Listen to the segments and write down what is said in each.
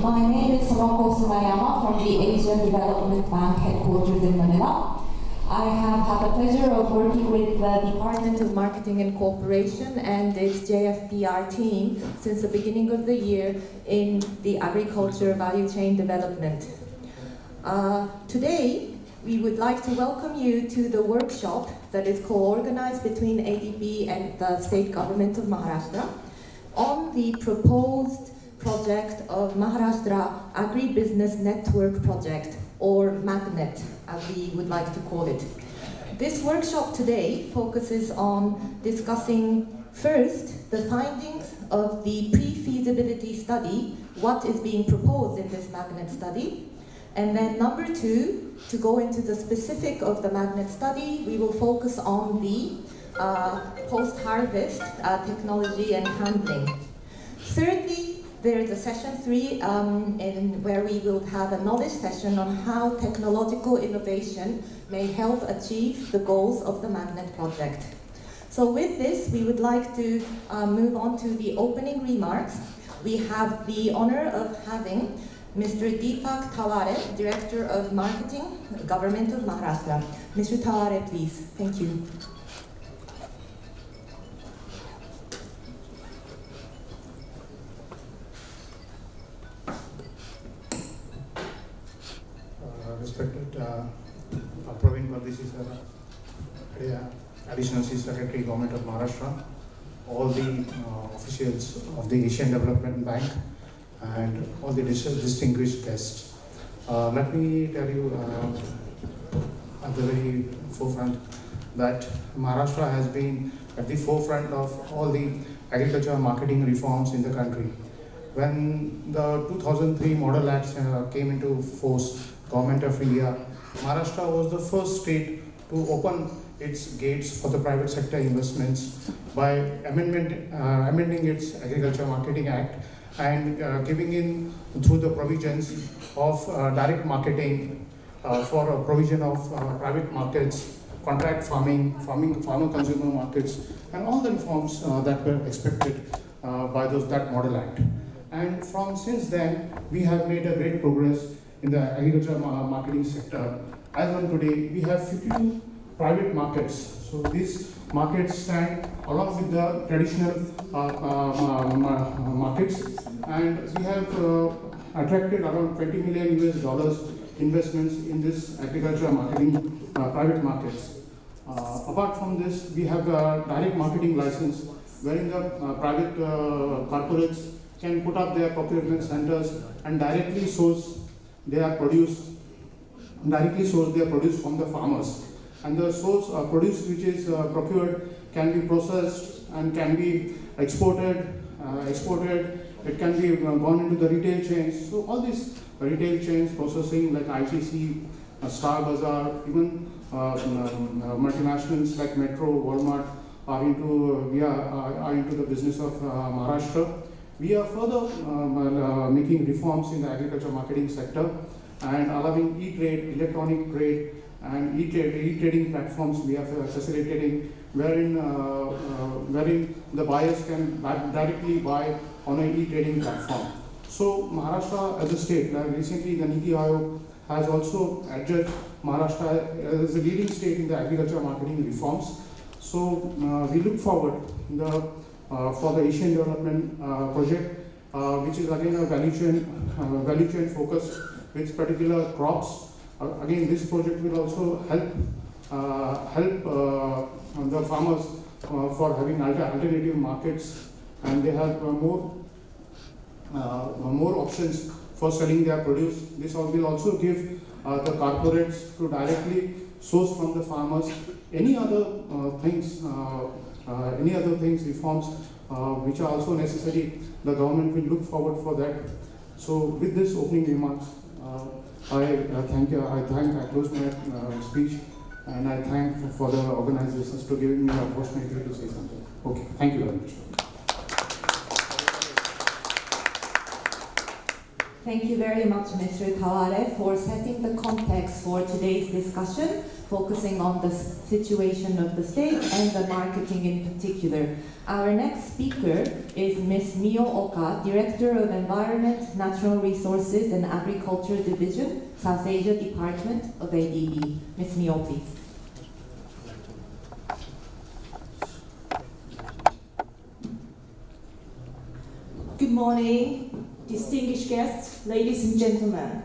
My name is yokoyama from the Asian Development Bank headquarters in Manila. I have had the pleasure of working with the Department of Marketing and Cooperation and its JFPR team since the beginning of the year in the agriculture value chain development. Today, we would like to welcome you to the workshop that is co-organized between ADB and the State Government of Maharashtra on the proposed project of Maharashtra Agri Business Network Project, or MAGNET, as we would like to call it. This workshop today focuses on discussing first the findings of the pre-feasibility study, what is being proposed in this MAGNET study, and then number two, to go into the specific of the MAGNET study, we will focus on the post-harvest technology and handling. Thirdly, there is a session 3 where we will have a knowledge session on how technological innovation may help achieve the goals of the MAGNET project. So with this, we would like to move on to the opening remarks. We have the honor of having Mr. Deepak Tawde, Director of Marketing, Government of Maharashtra. Mr. Tawde, please. Thank you. Respected Praveen Pardeshi sir, Additional Chief Secretary, Government of Maharashtra, all the officials of the Asian Development Bank, and all the distinguished guests. Let me tell you at the very forefront that Maharashtra has been at the forefront of all the agriculture marketing reforms in the country. When the 2003 Model Act came into force, Government of India, Maharashtra was the first state to open its gates for the private sector investments by amending its Agriculture Marketing Act and giving in through the provisions of direct marketing for a provision of private markets, contract farming, farmer consumer markets, and all the reforms that were expected by that Model Act. And since then, we have made a great progress in the agriculture marketing sector. As on today, we have 52 private markets. So these markets stand along with the traditional markets, and we have attracted around $20 million US investments in this agriculture marketing private markets. Apart from this, we have a direct marketing license wherein the private corporates can put up their procurement centers and directly source their produce from the farmers. And the source produce which is procured can be processed and can be exported. It can be gone into the retail chains. So all these retail chains processing like ITC, Star Bazaar, even multinationals like Metro, Walmart are into the business of Maharashtra. We are further making reforms in the agriculture marketing sector and allowing e-trade, electronic trade, and e-trading platforms we are facilitating, wherein the buyers can directly buy on an e-trading platform. So Maharashtra as a state, recently the Niti Aayog has also adjudged Maharashtra as a leading state in the agriculture marketing reforms. So we look forward for the Asian Development Project, which is again a value chain focus with particular crops. Again, this project will also help the farmers for having alternative markets, and they have more options for selling their produce. This will also give the corporates to directly source from the farmers. Any other things, reforms which are also necessary, the government will look forward for that. So with this opening remarks, I close my speech, and I thank for the organizations to giving me the opportunity to say something. Okay, thank you very much. Thank you very much, Mr. Tawde, for setting the context for today's discussion, focusing on the situation of the state and the marketing in particular. Our next speaker is Ms. Mio Oka, Director of Environment, Natural Resources and Agriculture Division, South Asia Department of ADB. Ms. Mio, please. Good morning, distinguished guests, ladies and gentlemen.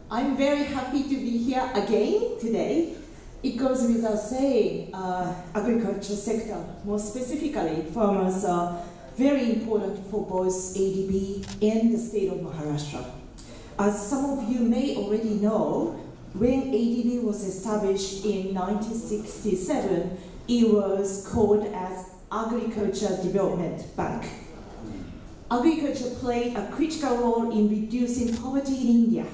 I'm very happy to be here again today. It goes without saying, agriculture sector, more specifically, farmers are very important for both ADB and the state of Maharashtra. As some of you may already know, when ADB was established in 1967, it was called as Agriculture Development Bank. Agriculture played a critical role in reducing poverty in India.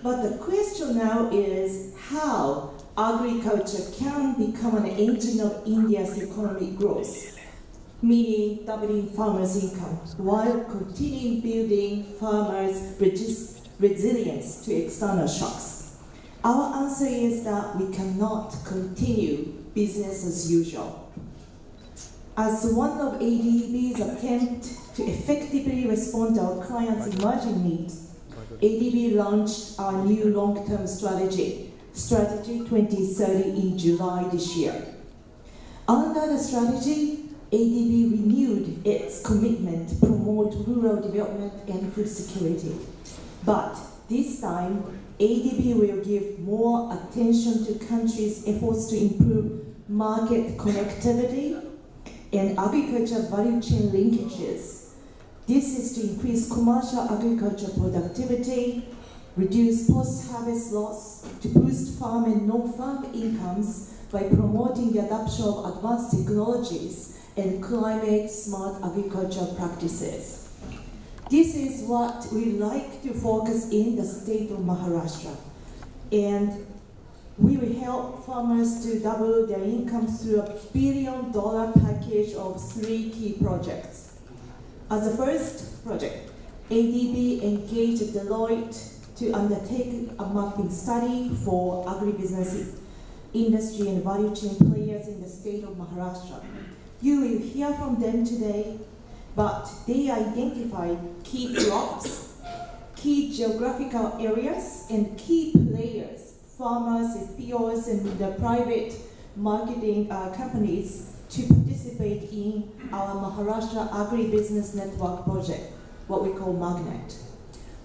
But the question now is how agriculture can become an engine of India's economic growth, meaning doubling farmers' income while continuing building farmers' resilience to external shocks. Our answer is that we cannot continue business as usual. As one of ADB's attempts to effectively respond to our clients' emerging needs, ADB launched our new long-term strategy, Strategy 2030, in July this year. Under the strategy, ADB renewed its commitment to promote rural development and food security. But this time, ADB will give more attention to countries' efforts to improve market connectivity and agriculture value chain linkages. This is to increase commercial agriculture productivity, reduce post-harvest loss, to boost farm and non-farm incomes by promoting the adoption of advanced technologies and climate-smart agricultural practices. This is what we like to focus in the state of Maharashtra. And we will help farmers to double their income through a $1 billion package of 3 key projects. As the first project, ADB engaged Deloitte to undertake a mapping study for agribusiness industry and value chain players in the state of Maharashtra. You will hear from them today, but they identified key crops, key geographical areas, and key players, farmers, FPOs, and the private marketing companies to participate in our Maharashtra Agri Business Network project, what we call Magnet.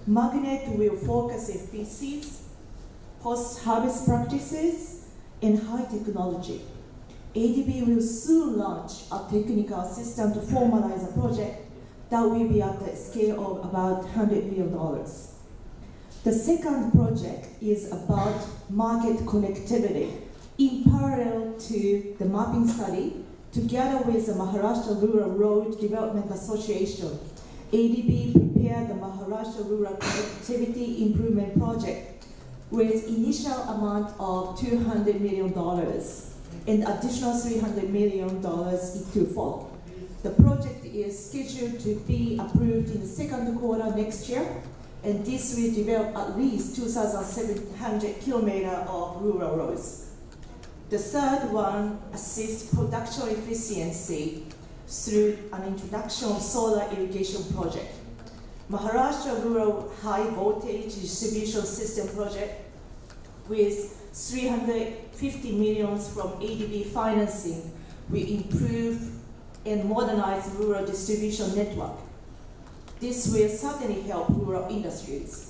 Magnet will focus FPCs, post-harvest practices, and high technology. ADB will soon launch a technical assistant to formalize a project that will be at the scale of about $100 million. The second project is about market connectivity. In parallel to the mapping study, together with the Maharashtra Rural Road Development Association, ADB prepared the Maharashtra Rural Connectivity Improvement Project with initial amount of $200 million and additional $300 million to follow. The project is scheduled to be approved in the second quarter next year, and this will develop at least 2,700 kilometers of rural roads. The third one assists production efficiency through an introduction of solar irrigation project. Maharashtra Rural High Voltage Distribution System project with 350 million from ADB financing will improve and modernize rural distribution network. This will certainly help rural industries.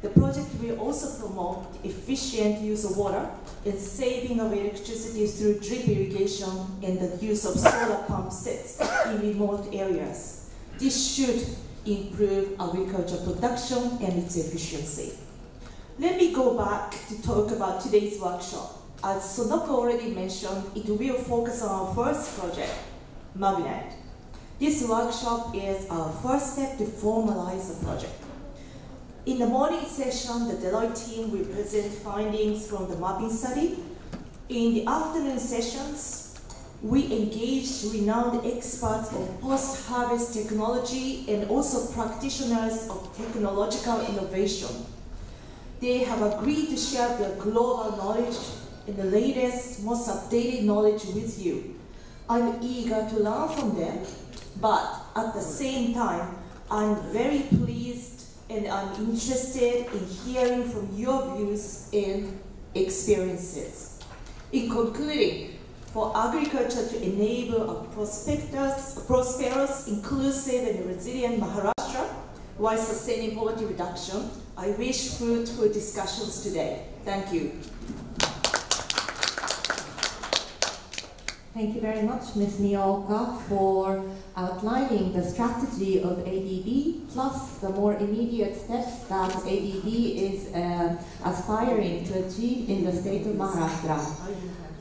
The project will also promote efficient use of water and saving of electricity through drip irrigation and the use of solar pump sets in remote areas. This should improve agriculture production and its efficiency. Let me go back to talk about today's workshop. As Sonoko already mentioned, it will focus on our first project, Magnet. This workshop is our first step to formalize the project. In the morning session, the Deloitte team will present findings from the mapping study. In the afternoon sessions, we engaged renowned experts of post-harvest technology and also practitioners of technological innovation. They have agreed to share their global knowledge and the latest, most updated knowledge with you. I'm eager to learn from them, but at the same time, I'm very pleased and I'm interested in hearing from your views and experiences. In concluding, for agriculture to enable a prosperous, inclusive, and resilient Maharashtra while sustaining poverty reduction, I wish fruitful discussions today. Thank you. Thank you very much, Ms. Miyaoka, for outlining the strategy of ADB, plus the more immediate steps that ADB is aspiring to achieve in the state of Maharashtra.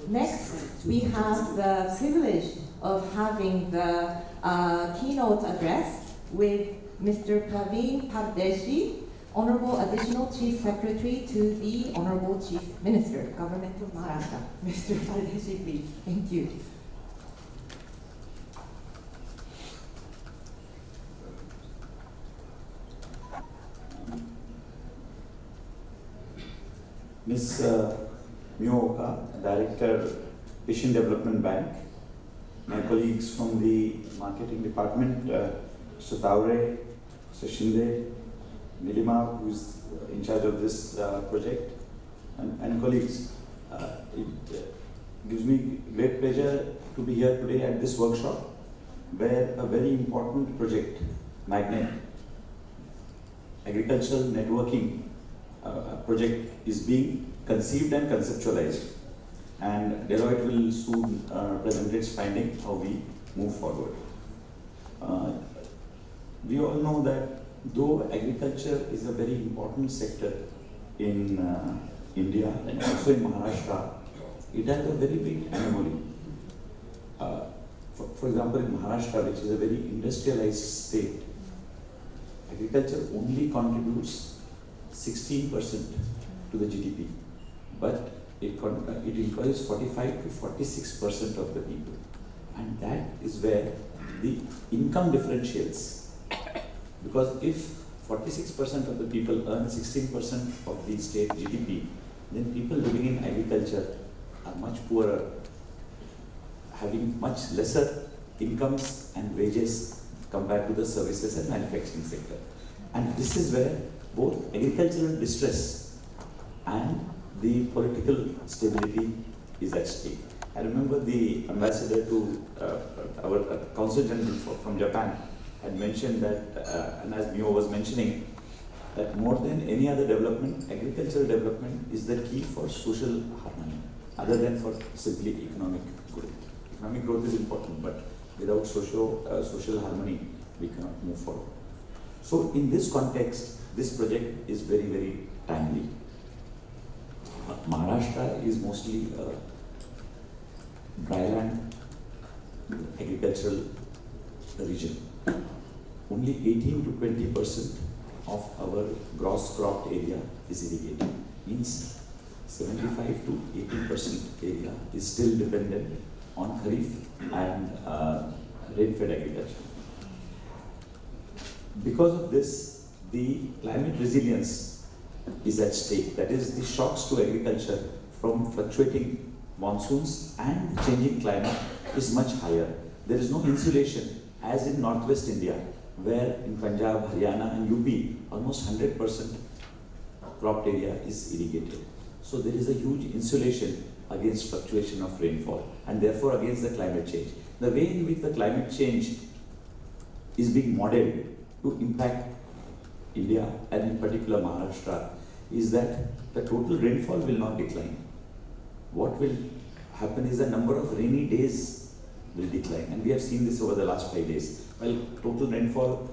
Next, we have the privilege of having the keynote address with Mr. Praveen Pardeshi, Honorable Additional Chief Secretary to the Honorable Chief Minister, Government of Maharashtra. Mr. Pardeshi, please. Thank you. Ms. Miyaoka, Director, Asian Development Bank, my colleagues from the Marketing Department, Mr. Tawde, Mr. Shinde, Nilima, who is in charge of this project, and colleagues. It gives me great pleasure to be here today at this workshop, where a very important project, Magnet, agricultural networking project, is being conceived and conceptualized. And Deloitte will soon present its finding how we move forward. We all know that though agriculture is a very important sector in India and also in Maharashtra, it has a very big anomaly. For example, in Maharashtra, which is a very industrialized state, agriculture only contributes 16% to the GDP, but it employs 45 to 46% of the people. And that is where the income differentiates. Because if 46% of the people earn 16% of the state GDP, then people living in agriculture are much poorer, having much lesser incomes and wages compared to the services and manufacturing sector. And this is where both agricultural distress and the political stability is at stake. I remember the ambassador to our Consul General from Japan had mentioned that, and as Mio was mentioning, that more than any other development, agricultural development is the key for social harmony, other than for simply economic growth. Economic growth is important, but without social harmony, we cannot move forward. So in this context, this project is very, very timely. Maharashtra is mostly a dryland agricultural region. Only 18 to 20% of our gross cropped area is irrigated. Means 75 to 80% area is still dependent on kharif and rain-fed agriculture. Because of this, the climate resilience is at stake. That is, the shocks to agriculture from fluctuating monsoons and changing climate is much higher. There is no insulation as in northwest India, where in Punjab, Haryana and UP, almost 100% cropped area is irrigated. So there is a huge insulation against fluctuation of rainfall and therefore against the climate change. The way in which the climate change is being modeled to impact India and in particular Maharashtra is that the total rainfall will not decline. What will happen is the number of rainy days will decline, and we have seen this over the last 5 days. While total rainfall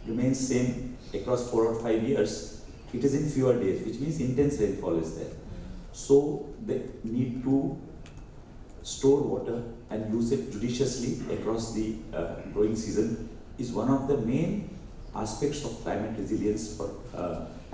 remains same across 4 or 5 years, it is in fewer days, which means intense rainfall is there. So they need to store water and use it judiciously across the growing season is one of the main aspects of climate resilience for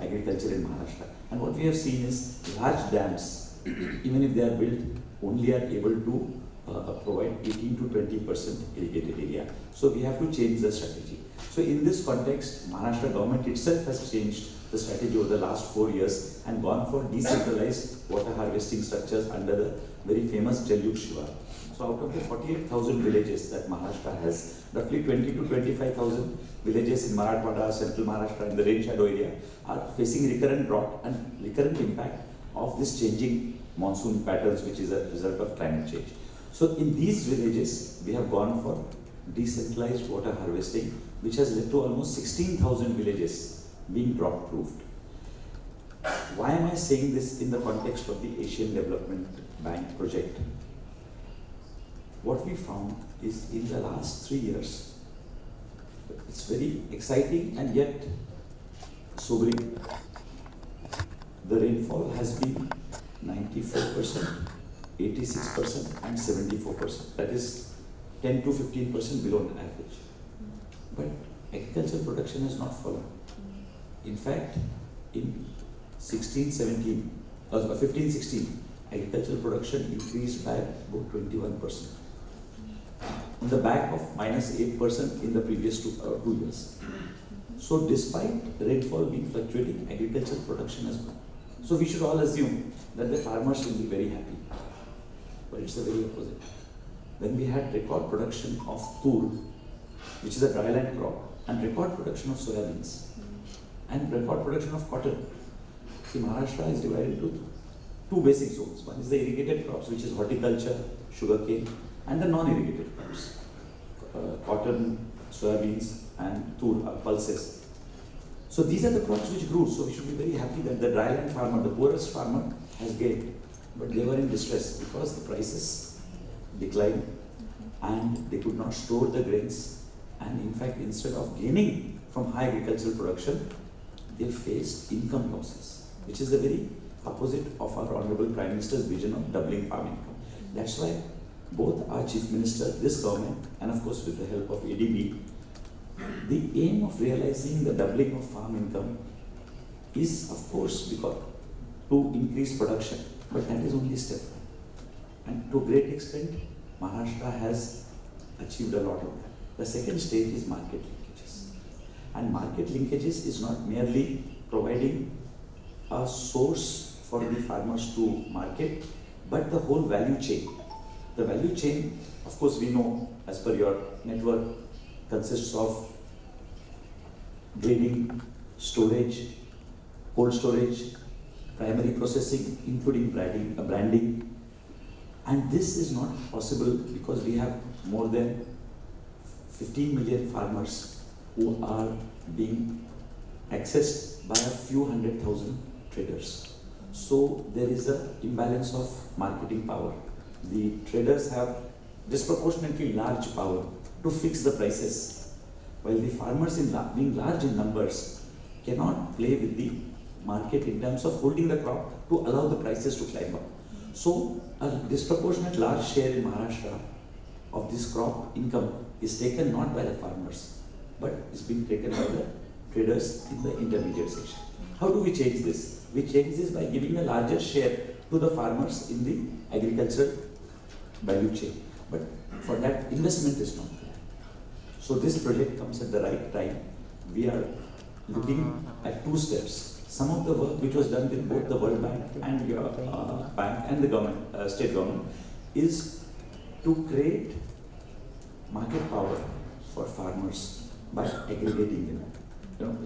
agriculture in Maharashtra. And what we have seen is large dams, even if they are built, only are able to provide 18 to 20% irrigated area. So we have to change the strategy. So in this context, Maharashtra government itself has changed the strategy over the last 4 years and gone for decentralized water harvesting structures under the very famous Jal Yug Shivar. So out of the 48,000 villages that Maharashtra has, roughly 20 to 25,000 villages in Marathwada, central Maharashtra, in the rain shadow area are facing recurrent drought and recurrent impact of this changing monsoon patterns, which is a result of climate change. So in these villages, we have gone for decentralized water harvesting, which has led to almost 16,000 villages being drought proofed. Why am I saying this in the context of the Asian Development Bank project? What we found is in the last 3 years, it's very exciting and yet sobering. The rainfall has been 94%, 86% and 74%. That is 10 to 15% below the average. But agricultural production has not fallen. In fact, in 15-16, agricultural production increased by about 21%. On the back of -8% in the previous two years. So despite rainfall being fluctuating, agricultural production has grown. So we should all assume that the farmers will be very happy. But it's the very opposite. When we had record production of tur, which is a dryland crop, and record production of soybeans, and record production of cotton. See, Maharashtra is divided into two basic zones. One is the irrigated crops, which is horticulture, sugarcane, and the non-irrigated crops, cotton, soybeans, and tur, pulses. So these are the crops which grew. So we should be very happy that the dryland farmer, the poorest farmer, has gained. But they were in distress because the prices declined and they could not store the grains. And in fact, instead of gaining from high agricultural production, they faced income losses, which is the very opposite of our Honorable Prime Minister's vision of doubling farm income. That's why both our Chief Minister, this government, and of course with the help of ADB, the aim of realizing the doubling of farm income is, of course, because to increase production, but that is only step one. And to a great extent, Maharashtra has achieved a lot of that. The second stage is market linkages. And market linkages is not merely providing a source for the farmers to market, but the whole value chain. The value chain, of course, we know, as per your network, consists of grading, storage, cold storage, primary processing, including branding. And this is not possible because we have more than 15 million farmers who are being accessed by a few 100,000 traders. So there is an imbalance of marketing power. The traders have disproportionately large power to fix the prices, while the farmers, being large in numbers, cannot play with the market in terms of holding the crop to allow the prices to climb up. So a disproportionate large share in Maharashtra of this crop income is taken not by the farmers, but is being taken by the traders in the intermediate section. How do we change this? We change this by giving a larger share to the farmers in the agricultural value chain. But for that, investment is not there. So this project comes at the right time. We are looking at two steps. Some of the work which was done with both the World Bank and your bank and the government, state government, is to create market power for farmers by aggregating them. You know,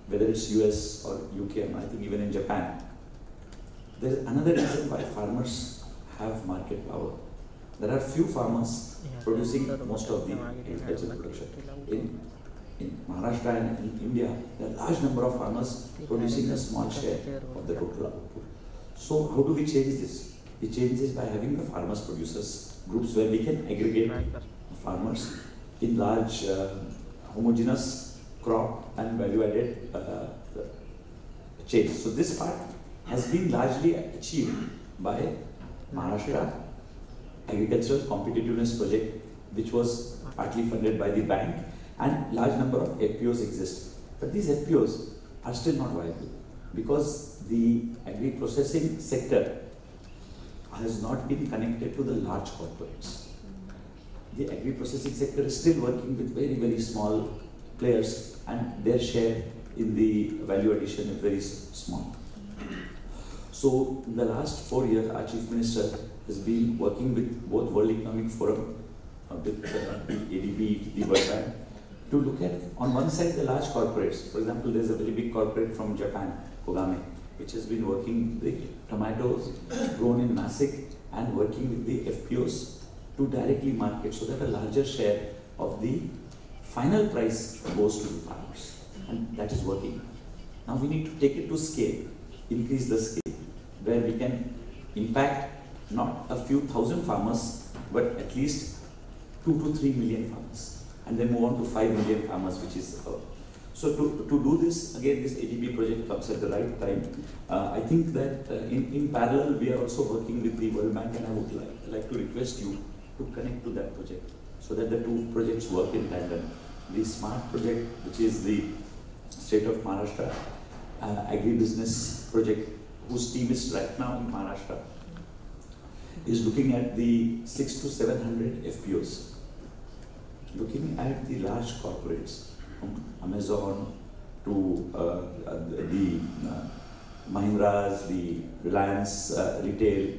whether it's US or UK, and I think even in Japan. There is another reason why farmers have market power. There are few farmers producing most of the agricultural production. In Maharashtra and in India, there are a large number of farmers producing a small share of the total output. So how do we change this? We change this by having the farmers producers groups where we can aggregate farmers in large homogeneous crop and value-added chains. So this part has been largely achieved by Maharashtra Agricultural Competitiveness Project, which was partly funded by the bank, and large number of FPOs exist. But these FPOs are still not viable because the agri-processing sector has not been connected to the large corporates. The agri-processing sector is still working with very, very small players, and their share in the value addition is very small. So in the last 4 years, our Chief Minister has been working with both World Economic Forum, with the ADB, the World Bank, to look at, on one side, the large corporates. For example, there's a very big corporate from Japan, Kogame, which has been working with tomatoes grown in Nasik and working with the FPOs to directly market so that a larger share of the final price goes to the farmers. And that is working. Now we need to take it to scale, increase the scale, where we can impact not a few thousand farmers, but at least 2 to 3 million farmers, and then move on to 5 million farmers, which is so to do this, again, this ADB project comes at the right time. I think that in parallel, we are also working with the World Bank, and I would like to request you to connect to that project so that the two projects work in tandem. The SMART project, which is the State of Maharashtra Agri-Business project, whose team is right now in Maharashtra, is looking at the 600 to 700 FPOs, looking at the large corporates, from Amazon to the Mahindras, the Reliance retail,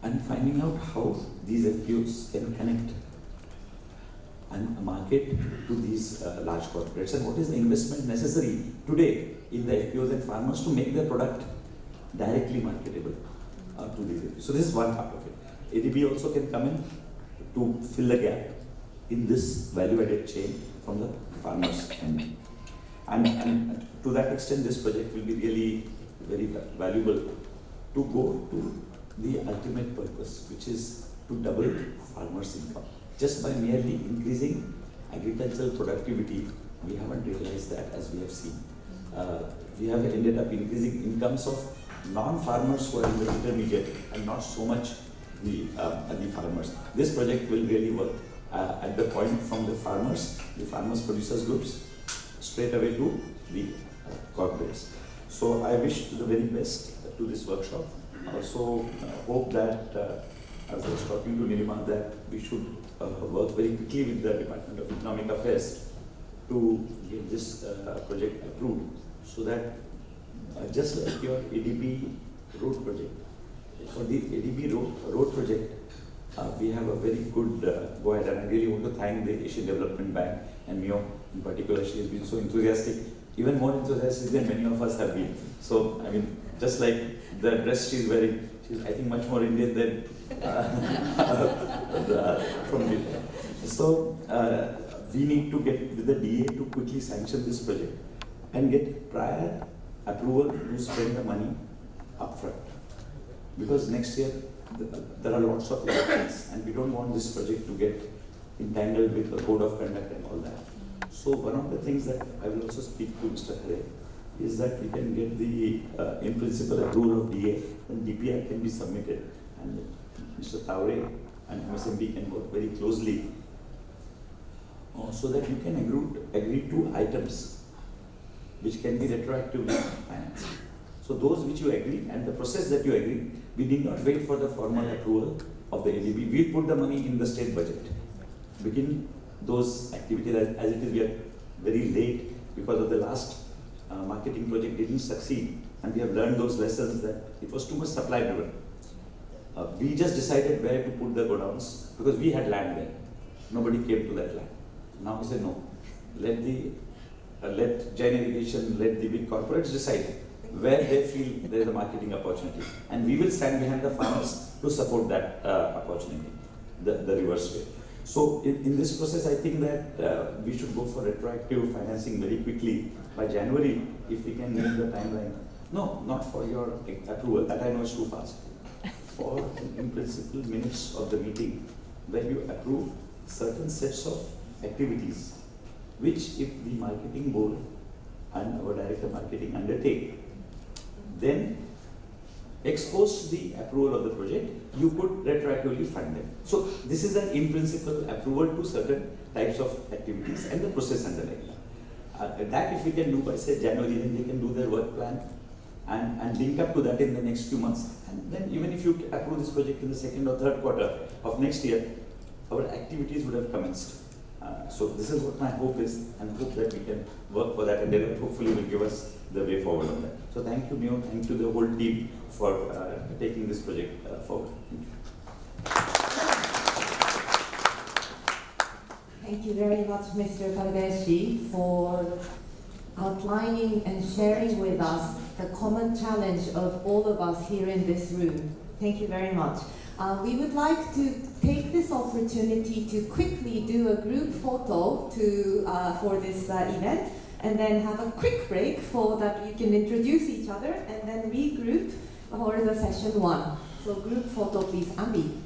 and finding out how these FPOs can connect and market to these large corporates, and what is the investment necessary today in the FPOs and farmers to make their product directly marketable to these FPOs. So this is one part of it. ADB also can come in to fill the gap in this value-added chain from the farmers end. And to that extent, this project will be really very valuable to go to the ultimate purpose, which is to double farmers' income. Just by merely increasing agricultural productivity, we haven't realized that, as we have seen. We have ended up increasing incomes of non-farmers who are in the intermediate and not so much the farmers. This project will really work at the point from the farmers producers groups, straight away to the corporates. So I wish the very best to this workshop. I also hope that, as I was talking to Nirima, that we should work very quickly with the Department of Economic Affairs to get this project approved, so that just like your ADB road project, for the ADB road project, we have a very good go ahead, and I really want to thank the Asian Development Bank and Mio in particular. She has been so enthusiastic, even more enthusiastic than many of us have been. So, I mean, just like the dress she's wearing, she's, I think, much more Indian than from India. So, we need to get with the DA to quickly sanction this project and get prior approval to spend the money upfront. Because next year, there are lots of elections, and we don't want this project to get entangled with the code of conduct and all that. So one of the things that I will also speak to Mr. Hare is that we can get the in principle approval of DA, and DPR can be submitted, and Mr. Tawde and MSMB can work very closely so that you can agree to items which can be retroactively financed. So those which you agree and the process that you agree, we need not wait for the formal approval of the ADB. We put the money in the state budget. Begin those activities as it is. We are very late because of the last marketing project didn't succeed, and we have learned those lessons that it was too much supply driven. We just decided where to put the godowns because we had land there. Nobody came to that land. Now we say no. Let Jain Irrigation, let the big corporates decide where they feel there is a marketing opportunity, and we will stand behind the farmers to support that opportunity, the reverse way. So in this process, I think that we should go for retroactive financing very quickly by January, if we can meet the timeline. No, not for your approval, that I know is too fast. For in principle minutes of the meeting, where you approve certain sets of activities, which if the marketing board and our director marketing undertake, then post the approval of the project, you could retroactively fund them. So this is an in principle approval to certain types of activities and the process underlying. That if we can do by say January, then they can do their work plan and link up to that in the next few months. And then even if you approve this project in the second or third quarter of next year, our activities would have commenced. So this is what my hope is, and hope that we can work for that, and then hopefully will give us the way forward on that. So thank you, Neo, thank you the whole team for taking this project forward. Thank you. Thank you very much, Mr. Pardeshi, for outlining and sharing with us the common challenge of all of us here in this room. Thank you very much. We would like to take this opportunity to quickly do a group photo for this event, and then have a quick break so that you can introduce each other, and then regroup for the session 1. So group photo, please, Andy.